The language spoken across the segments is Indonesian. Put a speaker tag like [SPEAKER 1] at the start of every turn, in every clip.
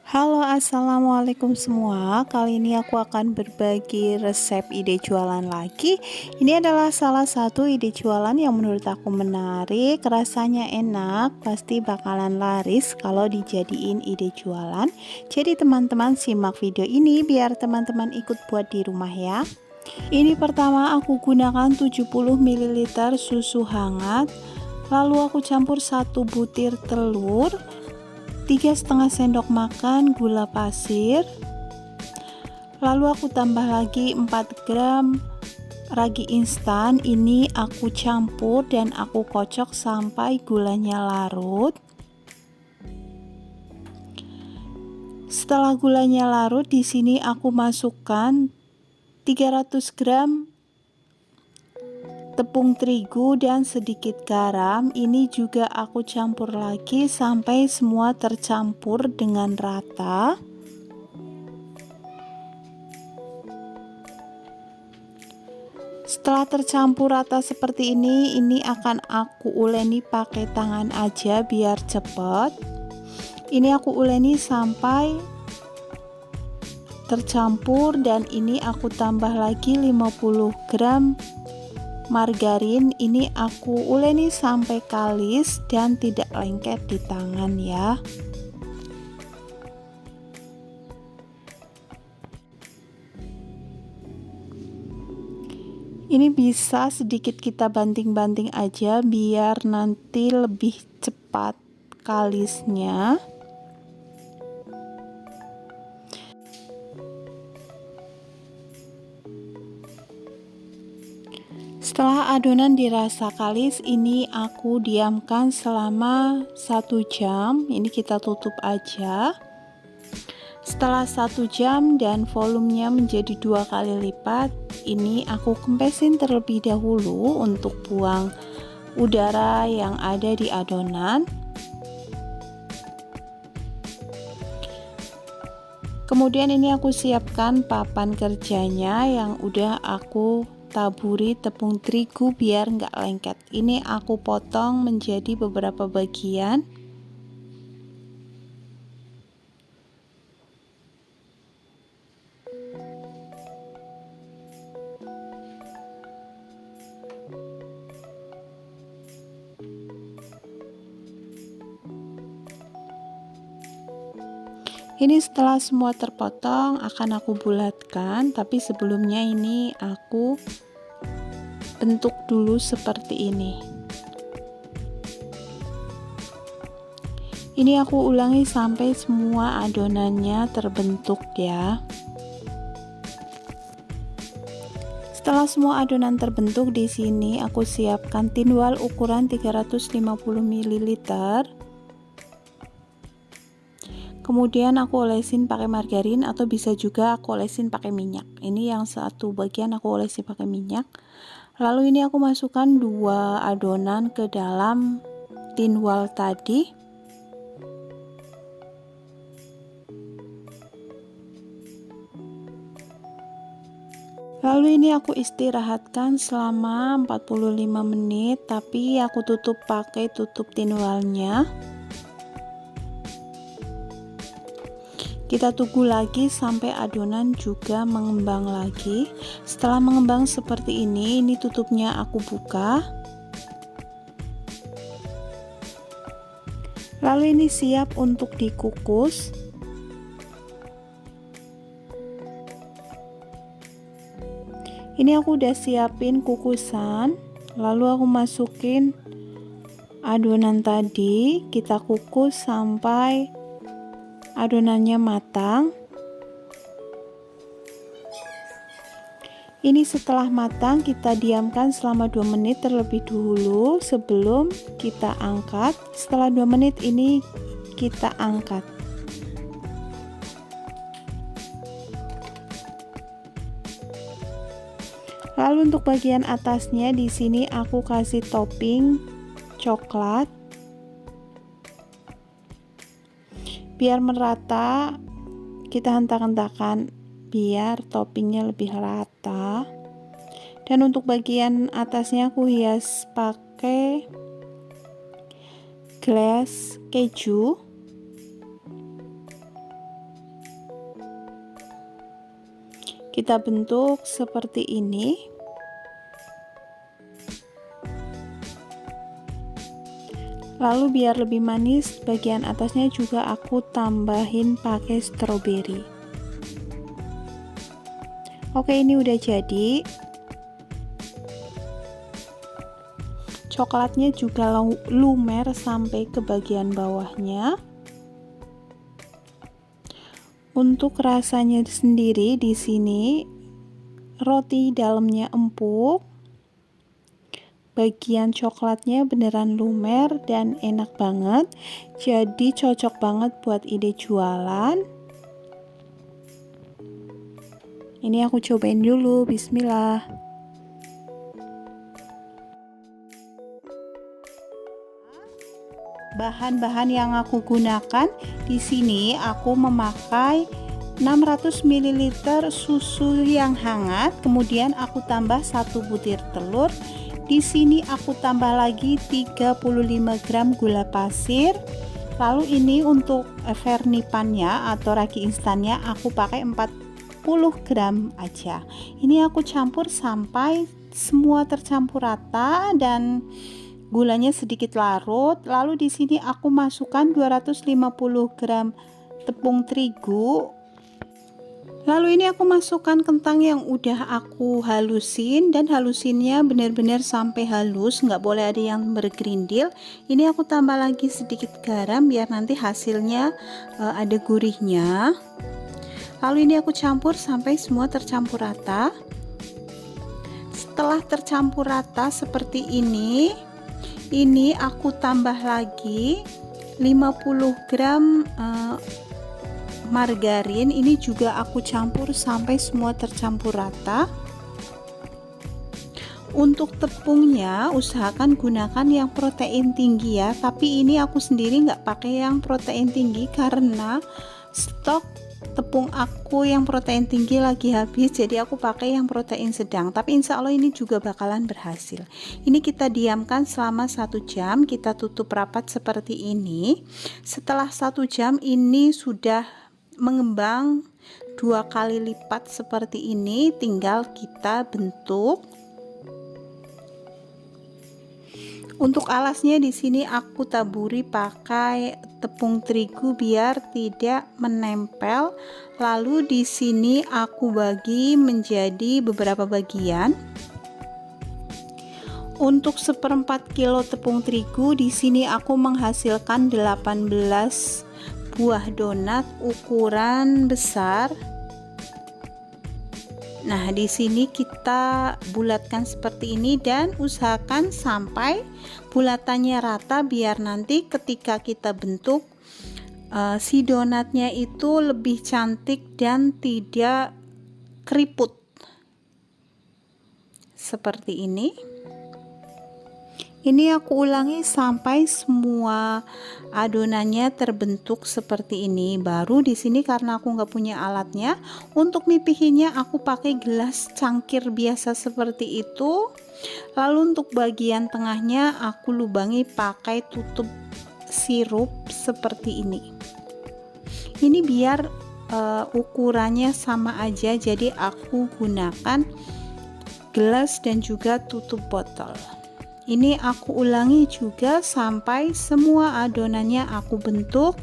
[SPEAKER 1] Halo, assalamualaikum semua. Kali ini aku akan berbagi resep ide jualan lagi. Ini adalah salah satu ide jualan yang menurut aku menarik, rasanya enak, pasti bakalan laris kalau dijadiin ide jualan. Jadi teman-teman simak video ini biar teman-teman ikut buat di rumah ya. Ini pertama aku gunakan 70 ml susu hangat, lalu aku campur 1 butir telur, 3,5 sendok makan gula pasir, lalu aku tambah lagi 4 gram ragi instan. Ini aku campur dan aku kocok sampai gulanya larut. Setelah gulanya larut, di sini aku masukkan 300 gram tepung terigu dan sedikit garam. Ini juga aku campur lagi sampai semua tercampur dengan rata. Setelah tercampur rata seperti ini akan aku uleni pakai tangan aja biar cepet. Ini aku uleni sampai tercampur dan ini aku tambah lagi 50 gram margarin. Ini aku uleni sampai kalis dan tidak lengket di tangan ya. Ini bisa sedikit kita banting-banting aja biar nanti lebih cepat kalisnya. Setelah adonan dirasa kalis, ini aku diamkan selama 1 jam. Ini kita tutup aja. Setelah 1 jam dan volumenya menjadi 2 kali lipat, ini aku kempesin terlebih dahulu untuk buang udara yang ada di adonan. Kemudian ini aku siapkan papan kerjanya yang udah aku taburi tepung terigu biar nggak lengket. Ini aku potong menjadi beberapa bagian. Ini setelah semua terpotong akan aku bulatkan, tapi sebelumnya ini aku bentuk dulu seperti ini. Ini aku ulangi sampai semua adonannya terbentuk ya. Setelah semua adonan terbentuk, di sini aku siapkan tinwal ukuran 350 ml. Kemudian aku olesin pakai margarin atau bisa juga aku olesin pakai minyak. Ini yang satu bagian aku olesin pakai minyak. Lalu ini aku masukkan 2 adonan ke dalam tinwal tadi. Lalu ini aku istirahatkan selama 45 menit, tapi aku tutup pakai tutup tinwalnya. Kita tunggu lagi sampai adonan juga mengembang lagi. Setelah mengembang seperti ini tutupnya aku buka. Lalu ini siap untuk dikukus. Ini aku udah siapin kukusan, lalu aku masukin adonan tadi, kita kukus sampai adonannya matang. Ini setelah matang kita diamkan selama 2 menit terlebih dahulu sebelum kita angkat. Setelah 2 menit ini kita angkat. Lalu untuk bagian atasnya di sini aku kasih topping coklat. Biar merata, kita hentak-hentakan biar toppingnya lebih rata. Dan untuk bagian atasnya aku hias pakai glaze keju. Kita bentuk seperti ini. Lalu biar lebih manis, bagian atasnya juga aku tambahin pakai stroberi. Oke, ini udah jadi. Coklatnya juga lumer sampai ke bagian bawahnya. Untuk rasanya sendiri di sini roti dalamnya empuk. Bagian coklatnya beneran lumer dan enak banget. Jadi cocok banget buat ide jualan. Ini aku cobain dulu, bismillah. Bahan-bahan yang aku gunakan di sini aku memakai 600 ml susu yang hangat, kemudian aku tambah 1 butir telur. Di sini aku tambah lagi 35 gram gula pasir. Lalu ini untuk vernipannya atau ragi instannya aku pakai 40 gram aja. Ini aku campur sampai semua tercampur rata dan gulanya sedikit larut. Lalu di sini aku masukkan 250 gram tepung terigu. Lalu ini aku masukkan kentang yang udah aku halusin, dan halusinnya benar-benar sampai halus, nggak boleh ada yang bergerindil. Ini aku tambah lagi sedikit garam biar nanti hasilnya ada gurihnya. Lalu ini aku campur sampai semua tercampur rata. Setelah tercampur rata seperti ini aku tambah lagi 50 gram margarin. Ini juga aku campur sampai semua tercampur rata. Untuk tepungnya usahakan gunakan yang protein tinggi ya, tapi ini aku sendiri nggak pakai yang protein tinggi karena stok tepung aku yang protein tinggi lagi habis, jadi aku pakai yang protein sedang. Tapi insya Allah ini juga bakalan berhasil. Ini kita diamkan selama 1 jam, kita tutup rapat seperti ini. Setelah 1 jam ini sudah mengembang 2 kali lipat seperti ini, tinggal kita bentuk. Untuk alasnya di sini aku taburi pakai tepung terigu biar tidak menempel. Lalu di sini aku bagi menjadi beberapa bagian. Untuk 1/4 kilo tepung terigu di sini aku menghasilkan 18 buah donat ukuran besar. Nah, di sini kita bulatkan seperti ini dan usahakan sampai bulatannya rata biar nanti ketika kita bentuk si donatnya itu lebih cantik dan tidak keriput. Seperti ini. Ini aku ulangi sampai semua adonannya terbentuk seperti ini. Baru di sini karena aku nggak punya alatnya, untuk mipihinnya aku pakai gelas cangkir biasa seperti itu. Lalu untuk bagian tengahnya aku lubangi pakai tutup sirup seperti ini. Ini biar ukurannya sama aja, jadi aku gunakan gelas dan juga tutup botol. Ini aku ulangi juga sampai semua adonannya aku bentuk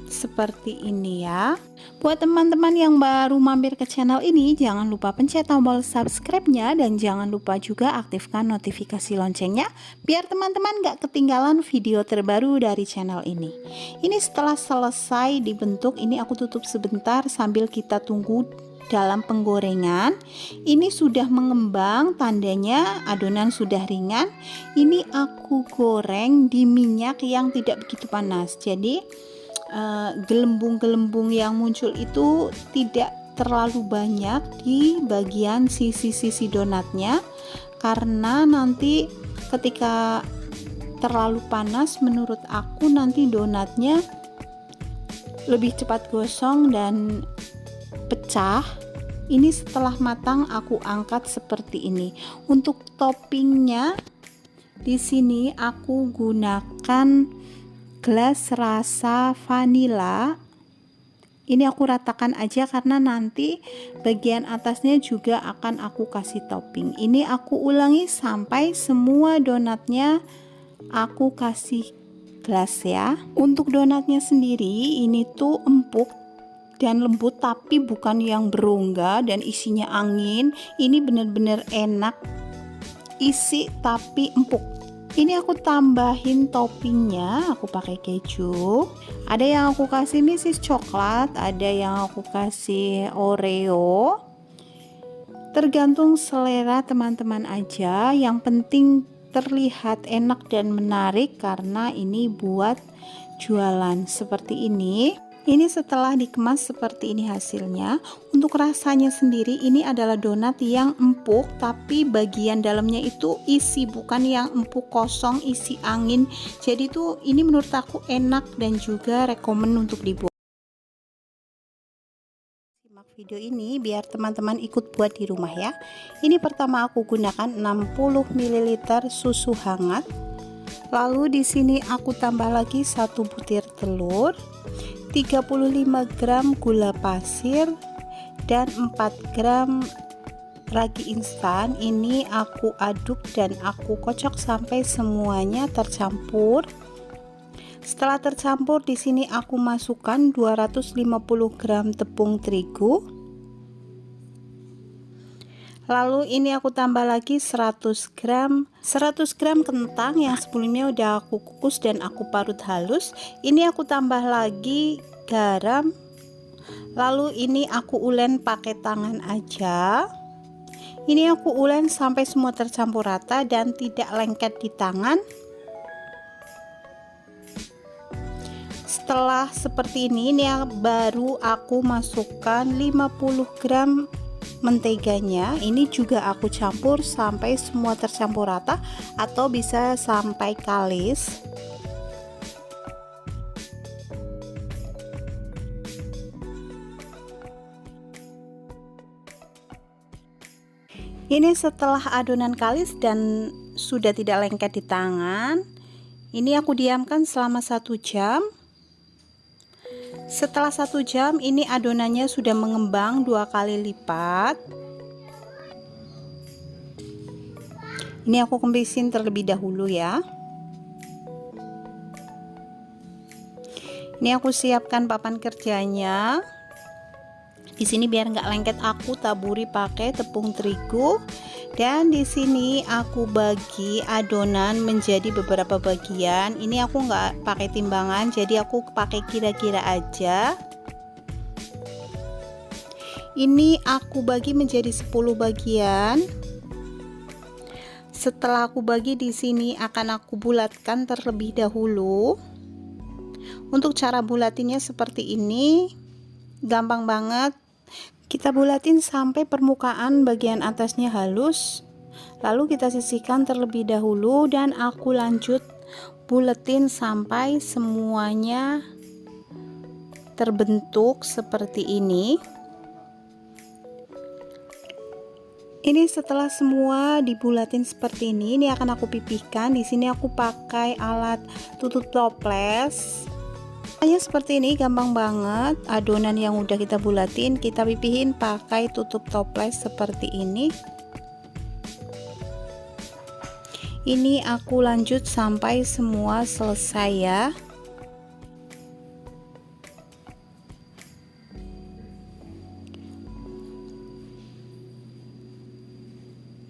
[SPEAKER 1] seperti ini ya. Buat teman-teman yang baru mampir ke channel ini, jangan lupa pencet tombol subscribe-nya dan jangan lupa juga aktifkan notifikasi loncengnya biar teman-teman gak ketinggalan video terbaru dari channel ini. Ini setelah selesai dibentuk, ini aku tutup sebentar sambil kita tunggu dalam penggorengan. Ini sudah mengembang, tandanya adonan sudah ringan. Ini aku goreng di minyak yang tidak begitu panas, jadi gelembung-gelembung yang muncul itu tidak terlalu banyak di bagian sisi-sisi donatnya, karena nanti ketika terlalu panas menurut aku nanti donatnya lebih cepat gosong dan pecah. Ini setelah matang aku angkat seperti ini. Untuk toppingnya di sini aku gunakan gelas rasa vanila Ini aku ratakan aja karena nanti bagian atasnya juga akan aku kasih topping. Ini aku ulangi sampai semua donatnya aku kasih gelas ya. Untuk donatnya sendiri ini tuh empuk dan lembut, tapi bukan yang berongga dan isinya angin. Ini bener-bener enak, isi tapi empuk. Ini aku tambahin toppingnya, aku pakai keju. Ada yang aku kasih meses coklat, ada yang aku kasih Oreo. Tergantung selera teman-teman aja. Yang penting terlihat enak dan menarik karena ini buat jualan seperti ini. Ini setelah dikemas seperti ini hasilnya. Untuk rasanya sendiri ini adalah donat yang empuk, tapi bagian dalamnya itu isi, bukan yang empuk kosong isi angin. Jadi tuh ini menurut aku enak dan juga rekomen untuk dibuat. Simak video ini biar teman-teman ikut buat di rumah ya. Ini pertama aku gunakan 60 ml susu hangat. Lalu di sini aku tambah lagi 1 butir telur, 35 gram gula pasir, dan 4 gram ragi instan. Ini aku aduk dan aku kocok sampai semuanya tercampur. Setelah tercampur, di sini aku masukkan 250 gram tepung terigu. Lalu ini aku tambah lagi 100 gram kentang yang sebelumnya udah aku kukus dan aku parut halus. Ini aku tambah lagi garam. Lalu ini aku ulen pakai tangan aja. Ini aku ulen sampai semua tercampur rata dan tidak lengket di tangan. Setelah seperti ini baru aku masukkan 50 gram menteganya. Ini juga aku campur sampai semua tercampur rata atau bisa sampai kalis. Ini setelah adonan kalis dan sudah tidak lengket di tangan, ini aku diamkan selama 1 jam. Setelah 1 jam ini adonannya sudah mengembang 2 kali lipat. Ini aku kempisin terlebih dahulu ya. Ini aku siapkan papan kerjanya. Di sini biar nggak lengket aku taburi pakai tepung terigu, dan di sini aku bagi adonan menjadi beberapa bagian. Ini aku nggak pakai timbangan, jadi aku pakai kira-kira aja. Ini aku bagi menjadi 10 bagian. Setelah aku bagi, di sini akan aku bulatkan terlebih dahulu. Untuk cara bulatinnya seperti ini, gampang banget. Kita bulatin sampai permukaan bagian atasnya halus, lalu kita sisihkan terlebih dahulu dan aku lanjut buletin sampai semuanya terbentuk seperti ini. Ini setelah semua dibulatin seperti ini akan aku pipihkan. Di sini aku pakai alat tutup toples. Hanya seperti ini, gampang banget. Adonan yang udah kita bulatin kita pipihin pakai tutup toples seperti ini. Ini aku lanjut sampai semua selesai ya.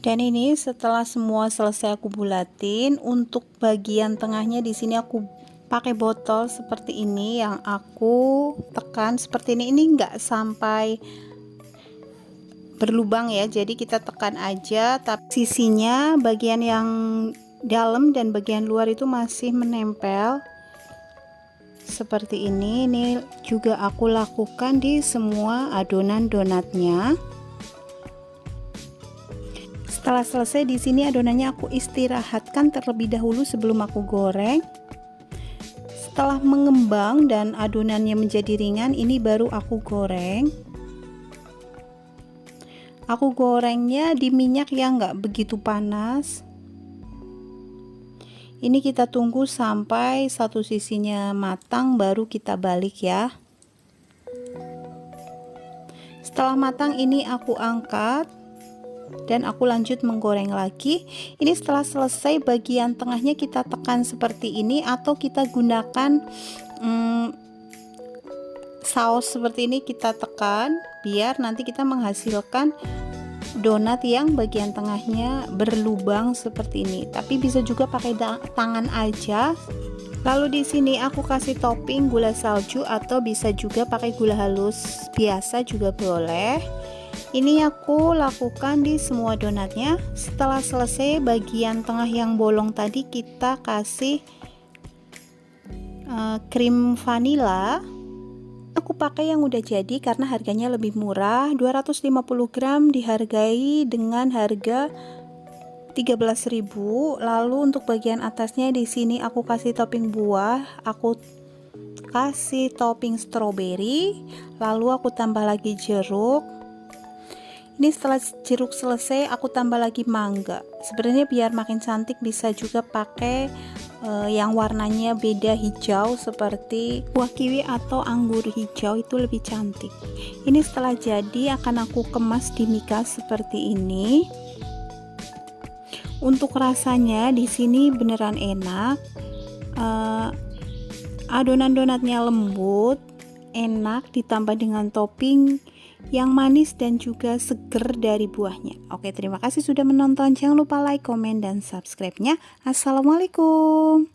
[SPEAKER 1] Dan ini setelah semua selesai aku bulatin, untuk bagian tengahnya di sini aku pakai botol seperti ini yang aku tekan seperti ini. Ini enggak sampai berlubang ya, jadi kita tekan aja, tapi sisinya bagian yang dalam dan bagian luar itu masih menempel seperti ini. Ini juga aku lakukan di semua adonan donatnya. Setelah selesai, di sini adonannya aku istirahatkan terlebih dahulu sebelum aku goreng. Setelah mengembang dan adonannya menjadi ringan, ini baru aku goreng. Aku gorengnya di minyak yang nggak begitu panas. Ini kita tunggu sampai satu sisinya matang baru kita balik ya. Setelah matang ini aku angkat dan aku lanjut menggoreng lagi. Ini setelah selesai, bagian tengahnya kita tekan seperti ini, atau kita gunakan saus seperti ini, kita tekan biar nanti kita menghasilkan donat yang bagian tengahnya berlubang seperti ini. Tapi bisa juga pakai tangan aja. Lalu di sini aku kasih topping gula salju, atau bisa juga pakai gula halus biasa juga boleh. Ini aku lakukan di semua donatnya. Setelah selesai, bagian tengah yang bolong tadi kita kasih krim vanila. Aku pakai yang udah jadi karena harganya lebih murah. 250 gram dihargai dengan harga 13.000. Lalu untuk bagian atasnya di sini aku kasih topping buah. Aku kasih topping stroberi. Lalu aku tambah lagi jeruk. Ini setelah jeruk selesai, aku tambah lagi mangga. Sebenarnya biar makin cantik bisa juga pakai yang warnanya beda hijau, seperti buah kiwi atau anggur hijau, itu lebih cantik. Ini setelah jadi akan aku kemas di mika seperti ini. Untuk rasanya di sini beneran enak. Adonan donatnya lembut, enak, ditambah dengan topping yang manis dan juga seger dari buahnya. Oke, terima kasih sudah menonton. Jangan lupa like, komen, dan subscribe-nya. Assalamualaikum.